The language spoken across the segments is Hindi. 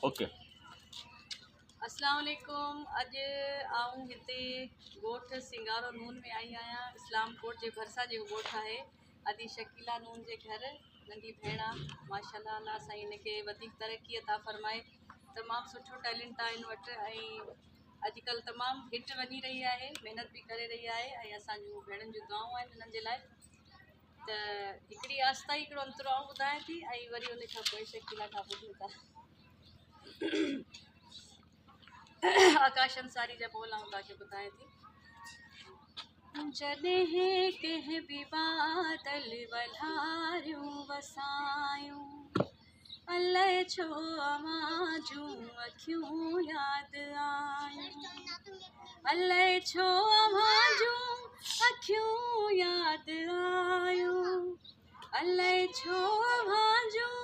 ओके। अस्सलाम वालेकुम। अज आऊँ हिते ॻोठ सिंगारो नून में आई आहियां। इस्लाम कोट जे भरिसां जेको ॻोठ आहे अदी शकीला नून जे घर नंढी भेण आहे। माशाल्लाह अल्लाह साईं हिनखे वधीक तरक़ी अता फरमाए। तमामु सुठो टैलेंट आहे हिन वटि ऐं अॼुकल्ह तमामु हिट वञी रही आहे, महिनत बि करे रही आहे ऐं असांजूं भेणुनि जूं दुआऊं आहिनि हिननि जे लाइ। त हिकिड़ी आस्था हिकिड़ो अंतरो आऊं ॿुधायां थी ऐं वरी उन खां पोइ शकीला खां ॿुधूं था। आकाश अंसारी जा बोल आऊं तव्हांखे ॿुधायां थी। जॾहिं कंहिं बि बादल वल्हारियूं वसायूं, अलाए छो अवां जूं अखियूं यादि आयूं, अलाए छो अवां जूं अखियूं यादि आयूं, अलाए छो अवां जूं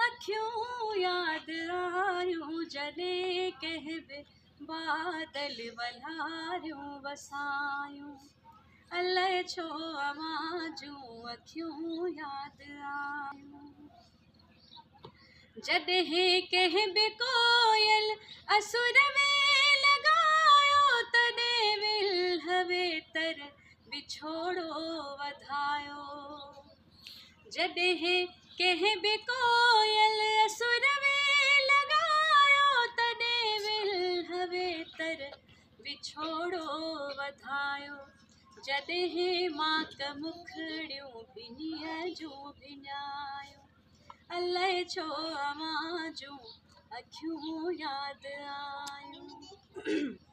अखियूं यादि आयूं। जॾहिं कंहिं बि बादल वल्हारियूं वसायूं, अलाए छो अवां जूं अखियूं यादि आयूं। जॾहिं कंहिं बि कोयल असुर में लॻायो, तॾहिं विल्ह वेतर विछोड़ो वधायो। जॾहिं कंहिं बि कोयल असुर में लॻायो, तॾहिं विल्ह वेतर विछोड़ो वधायो। जॾहिं माक मुखड़ियूं भिनीअ जूं भिञायूं, अलाए छो अवां जूं अखियूं यादि आयूं।